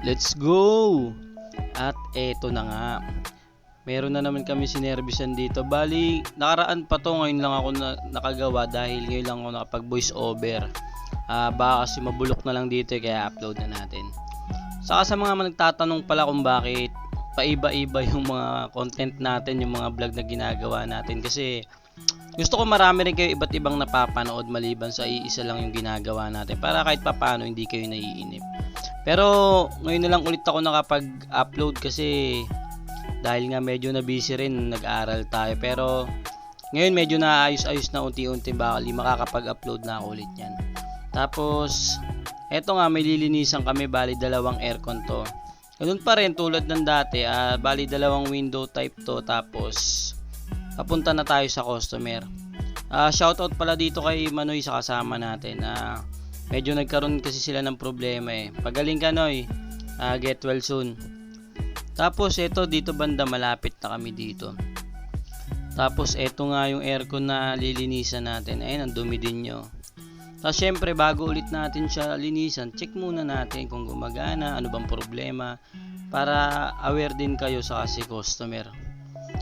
Let's go! At eto na nga. Meron na naman kami sinervisan dito. Bali, nakaraan pa to. Ngayon lang ako nakagawa dahil ngayon lang ako nakapag voice over. Baka kasi mabulok na lang dito kaya upload na natin. Saka sa mga nagtatanong pala kung bakit paiba-iba yung mga content natin, yung mga vlog na ginagawa natin. Kasi gusto ko marami rin kayo iba't ibang napapanood maliban sa iisa lang yung ginagawa natin. Para kahit papano hindi kayo naiinip. Pero ngayon na lang ulit ako nakapag-upload kasi dahil nga medyo na busy rin, nag-aaral tayo. Pero ngayon medyo naayos-ayos na unti-unti, baka makakapag-upload na ako ulit yan. Tapos eto nga, may lilinisan kami, bali dalawang aircon to. Ganun pa rin tulad ng dati, bali dalawang window type to. Tapos papunta na tayo sa customer. Shoutout pala dito kay Manoy sa kasama natin. Medyo nagkaroon kasi sila ng problema eh. Pagaling ka, Noy. Get well soon. Tapos eto dito banda, malapit na kami dito. Tapos eto nga yung aircon na lilinisan natin. Ayun, ang dumi din nyo. Tapos syempre bago ulit natin siya linisan, check muna natin kung gumagana, ano bang problema, para aware din kayo sa kasi customer.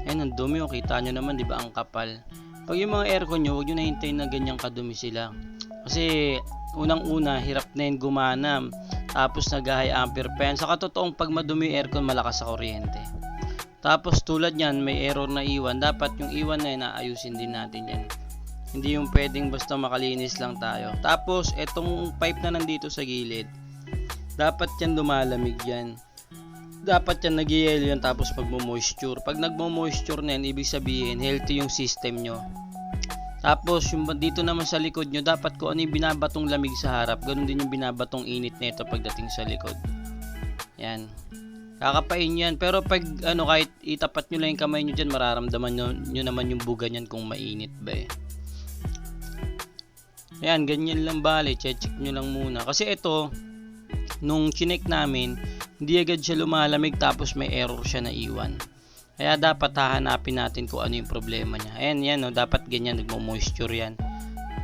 Ayun, ang dumi, kita nyo naman, di ba, ang kapal. Pag yung mga aircon nyo, huwag nyo nahintayin na ganyang kadumi sila. Kasi unang-una, hirap na yun gumana. Tapos nag-high ampere pa yan. Sa katotoong pag madumi yung aircon, malakas sa kuryente. Tapos tulad yan, may error na iwan. Dapat yung iwan na yun, naayusin din natin yan. Hindi yung pwedeng basta makalinis lang tayo. Tapos etong pipe na nandito sa gilid, dapat yan lumalamig yan. Dapat yan nag-yelo yan tapos pagmo-moisture. Pag nagmo-moisture na yan, ibig sabihin healthy yung system nyo. Tapos yung dito naman sa likod nyo, dapat kung ano yung binabatong lamig sa harap, ganun din yung binabatong init nito pagdating sa likod. Yan. Kakapain yan. Pero pag kahit itapat nyo lang yung kamay nyo dyan, mararamdaman nyo naman yung buga nyan kung mainit ba eh. Ayan, ganyan lang bali. Check nyo lang muna. Kasi ito, nung chinek namin, hindi agad siya lumalamig tapos may error siya na iwan. Kaya dapat hahanapin natin kung ano yung problema niya. Ayan, yan, no, dapat ganyan, nagmo-moisture yan.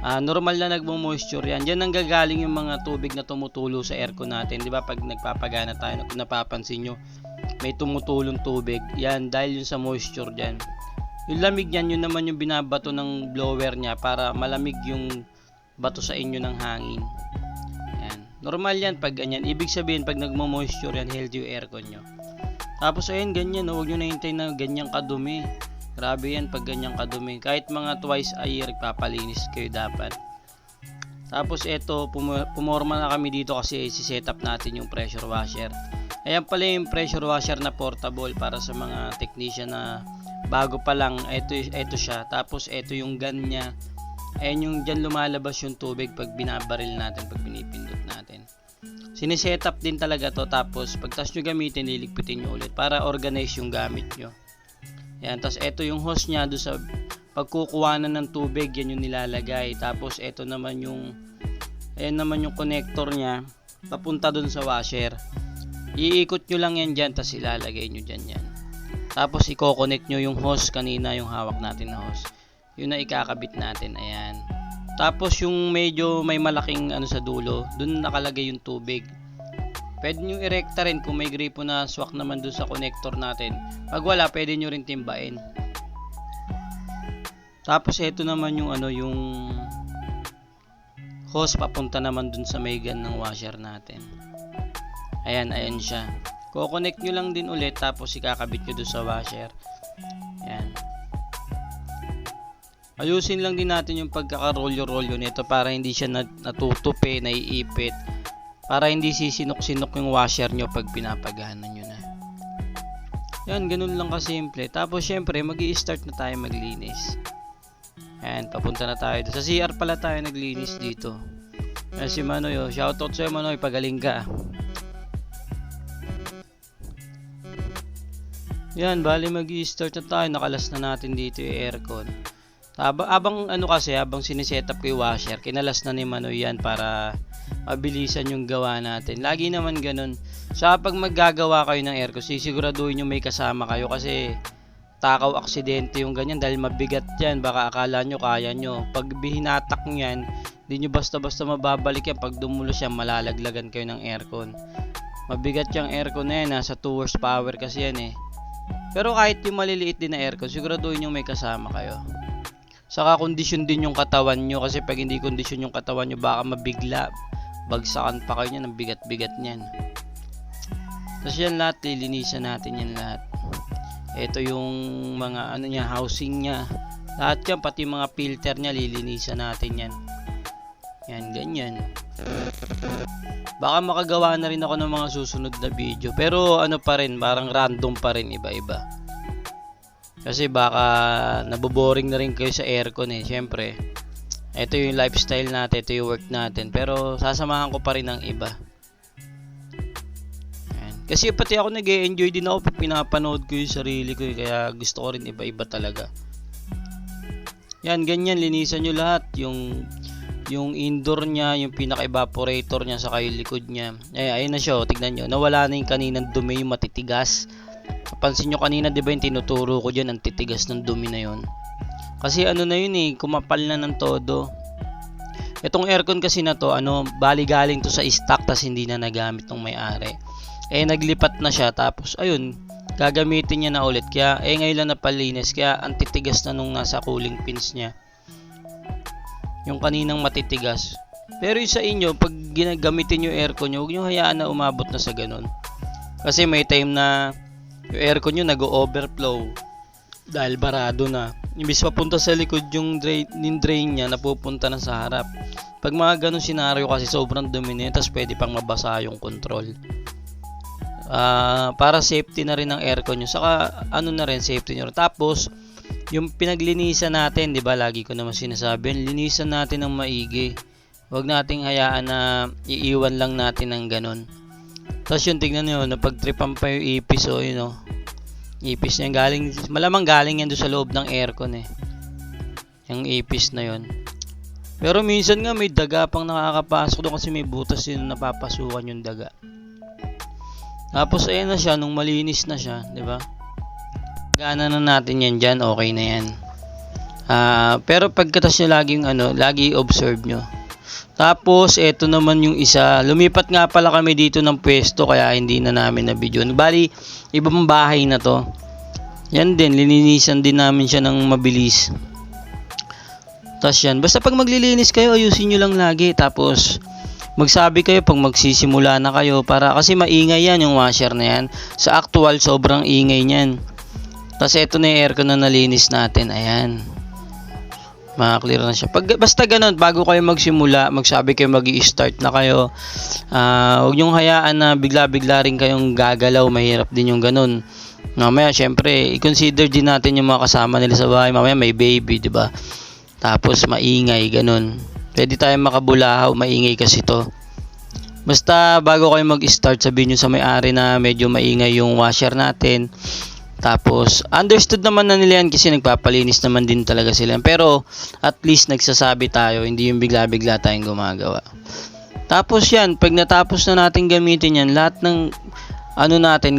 Normal na nagmo-moisture yan. Diyan nang gagaling yung mga tubig na tumutulo sa aircon natin. Di ba pag nagpapagana tayo, kung napapansin nyo, may tumutulong tubig. Yan, dahil yun sa moisture dyan. Yung lamig niyan, yun naman yung binabato ng blower niya para malamig yung bato sa inyo ng hangin. Yan. Normal yan pag ganyan. Ibig sabihin, pag nagmo-moisture yan, healthy yung aircon nyo. Tapos ayun, ganyan, no? Huwag nyo nahintayin na ganyang kadumi. Grabe yan pag ganyang kadumi. Kahit mga twice a year, papalinis kayo dapat. Tapos eto, pumorma na kami dito kasi si-set up natin yung pressure washer. Ayan pala yung pressure washer na portable para sa mga technician na bago pa lang. Eto siya. Tapos eto yung gun niya. Ayan yung dyan lumalabas yung tubig pag binabaril natin, pag binipindot natin. Siniset up din talaga to. Tapos pagtas nyo gamitin, liligpitin nyo ulit para organize yung gamit nyo. Yan, tapos ito yung hose nya doon sa pagkukuhanan ng tubig, yan yung nilalagay. Tapos ito naman yung connector nya papunta doon sa washer. Iikot nyo lang yan dyan, tapos ilalagay nyo dyan yan. Tapos i-connect nyo yung hose kanina, yung hawak natin na hose. Yun na ikakabit natin, ayan. Tapos yung medyo may malaking sa dulo, doon nakalagay yung tubig. Pwede nyo i-recta rin kung may gripo na swak naman doon sa connector natin. Pag wala, pwede nyo rin timbain. Tapos ito naman yung yung hose papunta naman doon sa may gun ng washer natin. Ayan siya. Ko-connect nyo lang din ulit tapos ikakabit nyo doon sa washer. Ayan. Ayusin lang din natin yung pagkaka-rolyo-rolyo nito para hindi siya natutupi, naiipit. Para hindi sisinok-sinok yung washer nyo pag pinapagana nyo na. Yan, ganun lang kasimple. Tapos syempre, mag-i-start na tayo maglinis. Ayan, papunta na tayo. Sa CR pala tayo naglinis dito. Ayan si Manoy. Shoutout sa'yo, Manoy. Pagaling ka. Yan, bali mag-i-start na tayo. Nakalas na natin dito yung aircon. Habang siniset up ko yung washer, kinalas na ni Manoy yan para mabilisan yung gawa natin. Lagi naman ganun. Sa pag maggagawa kayo ng aircon, sisiguraduhin nyo may kasama kayo kasi takaw aksidente yung ganyan dahil mabigat yan. Baka akala nyo kaya nyo. Pag bihinatak nyo yan, hindi nyo basta-basta mababalik yan. Pag dumulo siya, malalaglagan kayo ng aircon. Mabigat yung aircon na yan, nasa 2 horsepower kasi yan eh. Pero kahit yung maliliit din na aircon, siguraduhin yung may kasama kayo. Saka kondisyon din yung katawan nyo, kasi pag hindi kondisyon yung katawan nyo, baka mabigla. Bagsakan pa kayo niyan, ang bigat-bigat niyan. Tapos yan lahat, lilinisan natin yan lahat. Ito yung mga ano niya, housing niya. Lahat yan, pati mga filter niya, lilinisan natin yan. Yan, ganyan. Baka makagawa na rin ako ng mga susunod na video. Pero ano pa rin, parang random pa rin, iba-iba. Kasi baka naboboring na rin kayo sa aircon eh. Siyempre, ito yung lifestyle natin, ito yung work natin. Pero sasamahan ko pa rin ng iba. Yan. Kasi pati ako nag-e-enjoy din ako pag pinapanood ko yung sarili ko. Kaya gusto ko rin iba-iba talaga. Yan, ganyan, linisan nyo lahat. Yung indoor niya, yung pinaka-evaporator niya, saka yung likod niya. Ayun na siya, tignan nyo. Nawala na yung kaninang dumi, yung matitigas. Kapansin nyo kanina, di ba yung tinuturo ko dyan, ang titigas ng dumi na yun. Kasi ano na yun eh, kumapal na ng todo. Itong aircon kasi na to, bali galing to sa stock, tas hindi na nagamit ng may-ari. Naglipat na siya, tapos ayun, gagamitin niya na ulit. Kaya, ngayon lang napalinis, kaya ang titigas na nung nasa cooling pins niya. Yung kaninang matitigas. Pero yung sa inyo, pag ginagamitin yung aircon nyo, huwag nyo hayaan na umabot na sa ganun. Kasi may time na yung aircon nyo nag-overflow dahil barado na. Imbis papunta sa likod yung drain niya, napupunta na sa harap. Pag mga ganun senaryo kasi sobrang dumi na yun, tapos pwede pang mabasa yung control. Para safety na rin ng aircon nyo. Saka na rin, safety nyo. Tapos, yung pinaglinisan natin, 'di ba? Lagi ko naman sinasabi, linisan natin ng maigi. Huwag nating hayaan na iiwan lang natin ng ganun. Tapos yung tignan niyo, napagtripan pa yung ipis ipis niya malamang galing yan doon sa loob ng aircon eh. Yung ipis na yon. Pero minsan nga may daga pang nakakapasok doon kasi may butas yun napapasukan yung daga. Tapos ayun na siya nung malinis na siya, 'di ba? Gana na natin yan dyan, okay na yan. Pero pagkatas nyo lagi observe nyo. Tapos, eto naman yung isa. Lumipat nga pala kami dito ng pwesto, kaya hindi na namin na video. Bali, ibang bahay na to. Yan din, lininisan din namin siya ng mabilis. Tapos yan, basta pag maglilinis kayo, ayusin nyo lang lagi. Tapos, magsabi kayo pag magsisimula na kayo. Kasi maingay yan yung washer na yan. Sa actual, sobrang ingay niyan. Tapos ito na yung aircon na nalinis natin. Ayan. Maka-clear na siya. Basta ganun, bago kayo magsimula, magsabi kayo mag-i-start na kayo. Huwag nyong hayaan na bigla-bigla rin kayong gagalaw. Mahirap din yung ganun. Mamaya, syempre, i-consider din natin yung mga kasama nila sa bahay. Mamaya may baby, di ba? Tapos maingay, ganun. Pwede tayong makabulahaw, maingay kasi to. Basta bago kayo mag-start, sabihin nyo sa may-ari na medyo maingay yung washer natin. Tapos, understood naman na nila yan kasi nagpapalinis naman din talaga sila. Pero, at least nagsasabi tayo, hindi yung bigla-bigla tayong gumagawa. Tapos yan, pag natapos na natin gamitin yan, lahat ng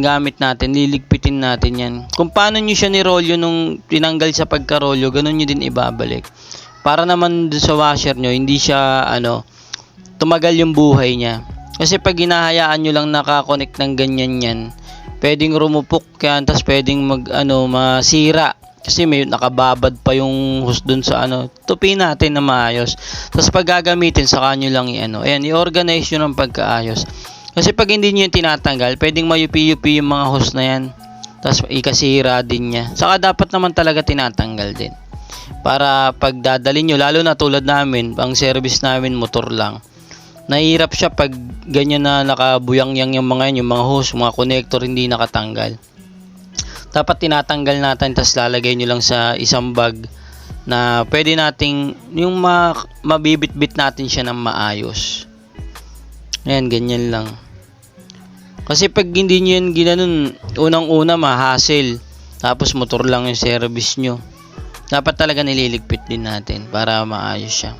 gamit natin, liligpitin natin yan. Kung paano nyo siya nirolyo nung tinanggal sa pagkarolyo, ganun nyo din ibabalik. Para naman sa washer nyo, hindi siya, tumagal yung buhay niya. Kasi pag hinahayaan nyo lang nakakonect ng ganyan yan, pwedeng rumupok yan, tas pwedeng masira. Kasi may nakababad pa yung hose dun sa tupin natin na maayos. Tas pag gagamitin, saka nyo lang ayan, i-organize nyo ng pagkaayos. Kasi pag hindi nyo yung tinatanggal, pwedeng mayupi-yupi yung mga hose na yan. Tas ikasira din niya. Saka dapat naman talaga tinatanggal din. Para pag dadalhin nyo, lalo na tulad namin, ang service namin motor lang. Nahihirap siya pag ganyan na nakabuyang-yang yung mga hose, mga connector hindi nakatanggal. Dapat tinatanggal natin, tas lalagay nyo lang sa isang bag na pwede nating yung mabibit-bit natin siya ng maayos. Ayan, ganyan lang. Kasi pag hindi nyo yan ginanon, unang-una ma-hassle. Tapos motor lang yung service nyo. Dapat talaga nililigpit din natin para maayos siya.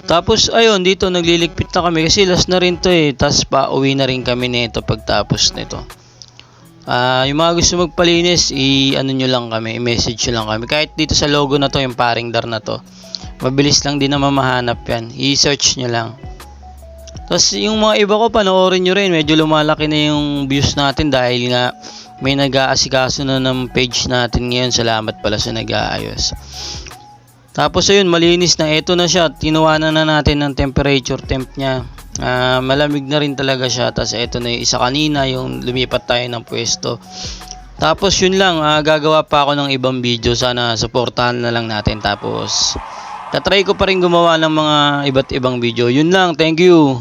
Tapos ayun, dito nagliligpit na kami kasi last na rin to eh. Tapos pauwi na rin kami nito pagtapos nito. Yung mga gusto magpalinis, nyo lang kami, i-message nyo lang kami. Kahit dito sa logo na to, yung paring dar na to, mabilis lang din na mamahanap yan. I-search nyo lang. Tapos yung mga iba ko, panoorin nyo rin. Medyo lumalaki na yung views natin dahil nga may nag-aasikaso na ng page natin ngayon. Salamat pala sa nag-aayos. Tapos ayun, malinis na. Ito na siya. Tinuwanan na natin ng temperature temp niya. Malamig na rin talaga siya. Tapos ito na yung isa kanina, yung lumipat tayo ng pwesto. Tapos yun lang, gagawa pa ako ng ibang video. Sana supportahan na lang natin. Tapos tatry ko pa rin gumawa ng mga iba't ibang video. Yun lang, thank you.